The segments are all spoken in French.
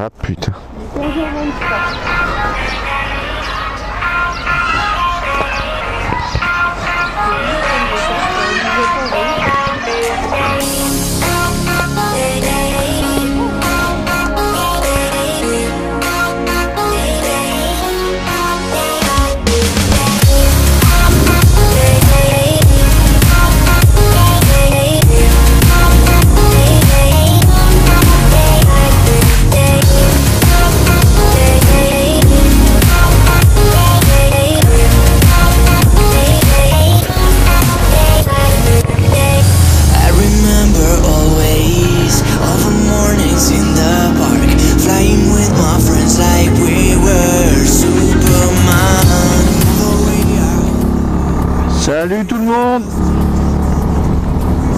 Ah putain. Salut tout le monde.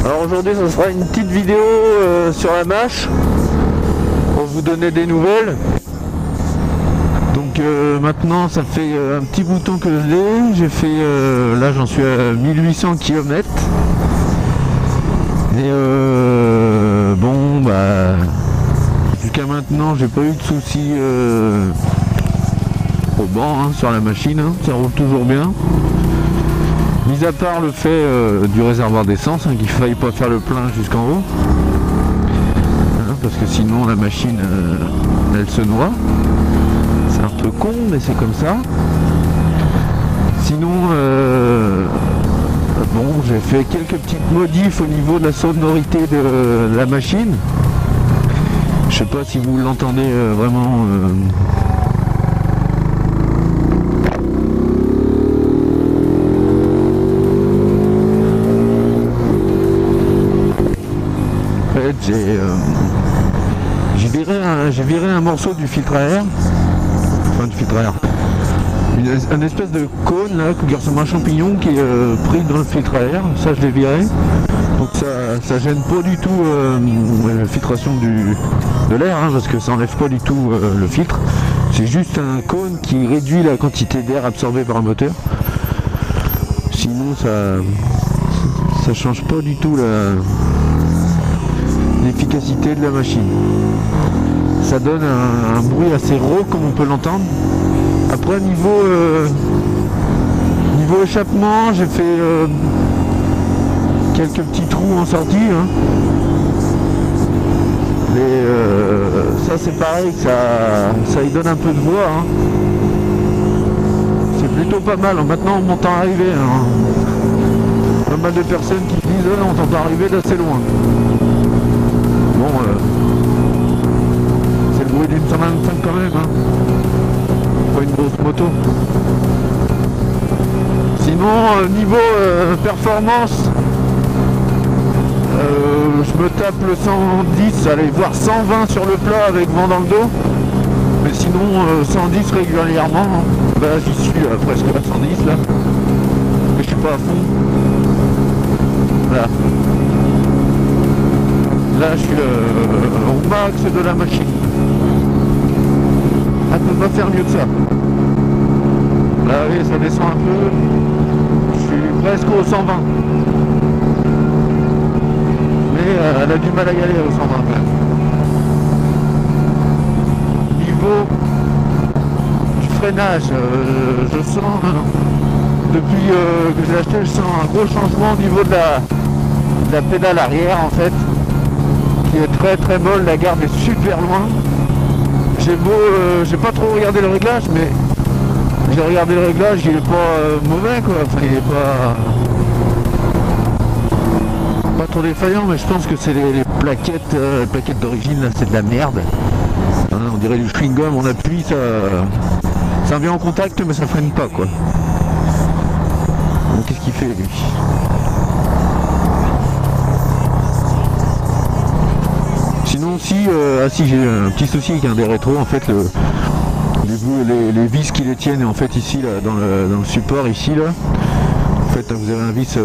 Alors aujourd'hui ce sera une petite vidéo sur la mâche pour vous donner des nouvelles. Donc maintenant ça fait un petit bouton que je l'ai. J'ai fait là j'en suis à 1800 km. Et bon bah jusqu'à maintenant j'ai pas eu de soucis au banc hein, sur la machine, hein, ça roule toujours bien. Mis à part le fait du réservoir d'essence, hein, qu'il ne faille pas faire le plein jusqu'en haut, hein, parce que sinon la machine elle se noie. C'est un peu con mais c'est comme ça. Sinon bon, j'ai fait quelques petites modifs au niveau de la sonorité de la machine. Je sais pas si vous l'entendez vraiment. J'ai viré un morceau du filtre à air, enfin du filtre à air, une espèce de cône là qui ressemble à un champignon qui est pris dans le filtre à air. Ça je l'ai viré, donc ça gêne pas du tout la filtration de l'air, hein, parce que ça enlève pas du tout le filtre. C'est juste un cône qui réduit la quantité d'air absorbée par le moteur. Sinon ça change pas du tout l'efficacité de la machine. Ça donne un bruit assez rauque comme on peut l'entendre. Après niveau échappement, j'ai fait quelques petits trous en sortie, hein. Ça c'est pareil, ça y donne un peu de voix, hein. C'est plutôt pas mal. Maintenant on m'entend arriver, hein. Pas mal de personnes qui disent on t'entend arriver d'assez loin. Bon, c'est le bruit d'une 125 quand même, hein. Pas une grosse moto. Sinon, niveau performance, je me tape le 110, allez voir 120 sur le plat avec vent dans le dos. Mais sinon, 110 régulièrement, hein. Bah, j'y suis presque à 110 là. Mais je suis pas à fond. Voilà. Là je suis au max de la machine. Elle ne peut pas faire mieux que ça. Là oui, ça descend un peu. Je suis presque au 120. Mais elle a du mal à y aller au 120 quand même. Niveau du freinage, je sens, depuis que j'ai acheté, je sens un gros changement au niveau de la pédale arrière en fait. Qui est très très molle, la garde est super loin. J'ai pas trop regardé le réglage, mais j'ai regardé le réglage, il est pas mauvais quoi, enfin il est pas trop défaillant, mais je pense que c'est les plaquettes d'origine là, c'est de la merde. On dirait du chewing-gum, on appuie, ça vient en contact mais ça freine pas quoi. Donc qu'est-ce qu'il fait lui? Sinon si j'ai un petit souci avec un des rétros, en fait les vis qui les tiennent en fait ici là, dans le support ici là, en fait vous avez un vis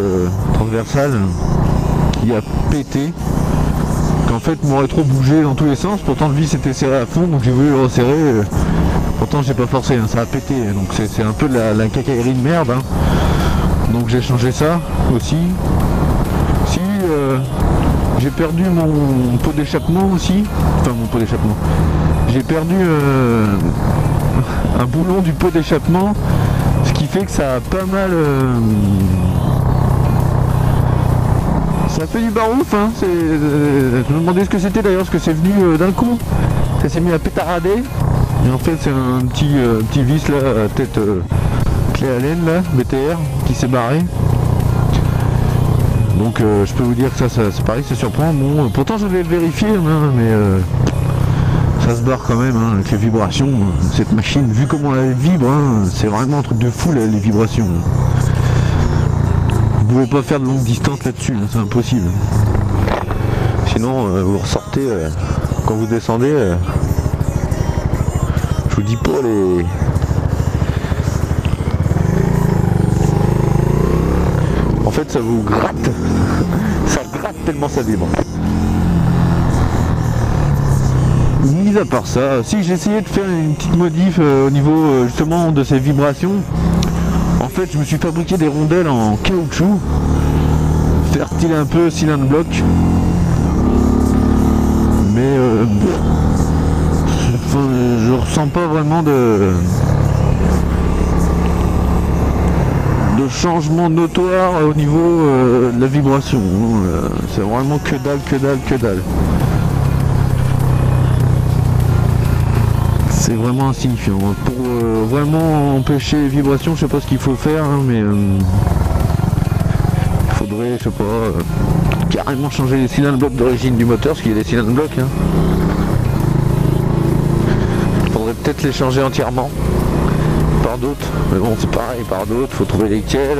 transversal qui a pété, qu'en fait mon rétro bougeait dans tous les sens, pourtant le vis était serré à fond donc j'ai voulu le resserrer, pourtant j'ai pas forcé, hein, ça a pété, donc c'est un peu de la cacaillerie de merde, hein. Donc j'ai changé ça aussi. J'ai perdu mon pot d'échappement aussi, enfin mon pot d'échappement, j'ai perdu un boulon du pot d'échappement, ce qui fait que ça a pas mal... ça fait du barouf, hein. Je me demandais ce que c'était d'ailleurs, parce que c'est venu d'un coup. Ça s'est mis à pétarader. Et en fait c'est un petit vis là, à tête clé à laine là, BTR, qui s'est barré. Donc je peux vous dire que ça c'est pareil, ça surprend. Bon, pourtant je vais le vérifier, hein, mais ça se barre quand même, hein, avec les vibrations. Cette machine, vu comment elle vibre, hein, c'est vraiment un truc de fou là, les vibrations. Vous pouvez pas faire de longue distance là-dessus, hein, c'est impossible. Sinon vous ressortez quand vous descendez. Je vous dis pas les... En fait ça vous gratte. Ça gratte tellement ça vibre. Mis à part ça, si j'ai essayé de faire une petite modif au niveau justement de ces vibrations. En fait je me suis fabriqué des rondelles en caoutchouc. Faire style un peu cylindre bloc. Mais je ressens pas vraiment de changement notoire au niveau de la vibration. C'est vraiment que dalle, que dalle, que dalle. C'est vraiment insignifiant. Pour vraiment empêcher les vibrations, je sais pas ce qu'il faut faire, hein, mais il faudrait, je sais pas, carrément changer les cylindres blocs d'origine du moteur, parce qu'il y a des cylindres blocs. Hein. Il faudrait peut-être les changer entièrement par d'autres, mais bon c'est pareil, par d'autres, faut trouver lesquels,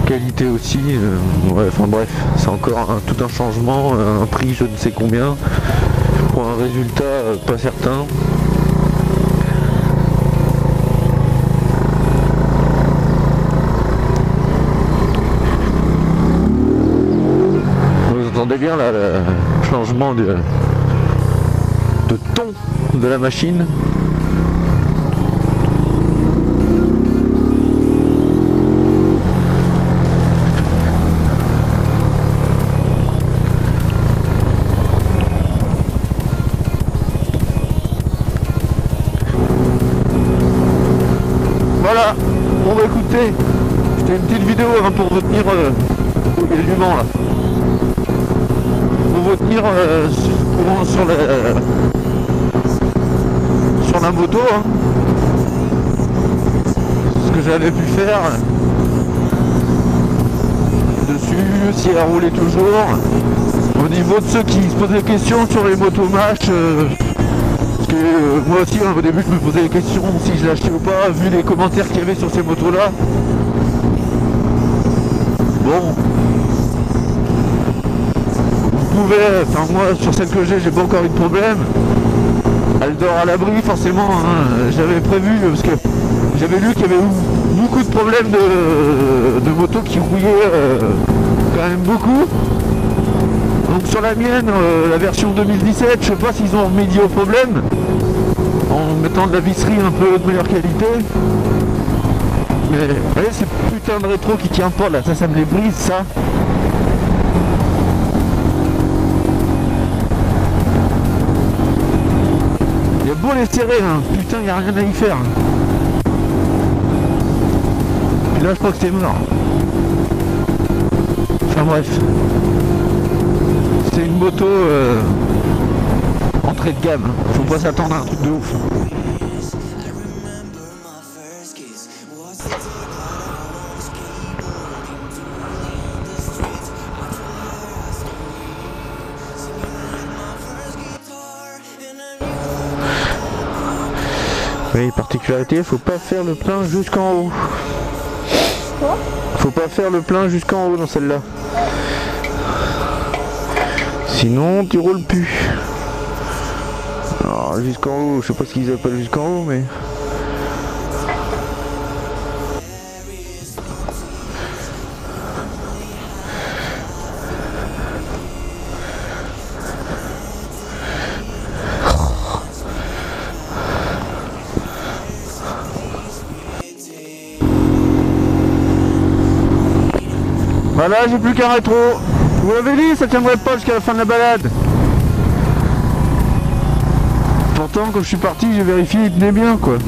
qualité aussi, ouais, enfin bref, c'est encore tout un changement, un prix je ne sais combien, pour un résultat pas certain. Vous entendez bien là le changement de ton de la machine. Voilà, bon bah écoutez, c'était une petite vidéo hein, pour vous tenir, il y a du vent là, pour vous tenir sur la moto, hein. Ce que j'avais pu faire dessus, si elle roulait toujours. Au niveau de ceux qui se posent des questions sur les motomaches, parce que moi aussi hein, au début je me posais des questions si je l'achetais ou pas, vu les commentaires qu'il y avait sur ces motos là. Bon, vous pouvez, enfin moi sur celle que j'ai pas encore eu de problème. Elle dort à l'abri forcément, hein. J'avais prévu parce que j'avais lu qu'il y avait eu beaucoup de problèmes de motos qui rouillaient quand même beaucoup. Donc sur la mienne, la version 2017, je sais pas s'ils ont remédié au problème en mettant de la visserie un peu de meilleure qualité. Mais vous voyez ces putains de rétro qui tient pas là, ça me les brise ça. Il y a beau les serrer, hein. Putain, il n'y a rien à y faire. Puis là je crois que c'est mort. Enfin bref. C'est une moto entrée de gamme, faut pas s'attendre à un truc de ouf. Oui, particularité, faut pas faire le plein jusqu'en haut. Quoi ? Faut pas faire le plein jusqu'en haut dans celle-là. Sinon tu roules plus. Alors jusqu'en haut, je sais pas ce qu'ils appellent jusqu'en haut mais... Voilà, j'ai plus qu'un rétro. Vous l'avez dit, ça tiendrait pas jusqu'à la fin de la balade. temps en temps, quand je suis parti, j'ai vérifié, il tenait bien quoi.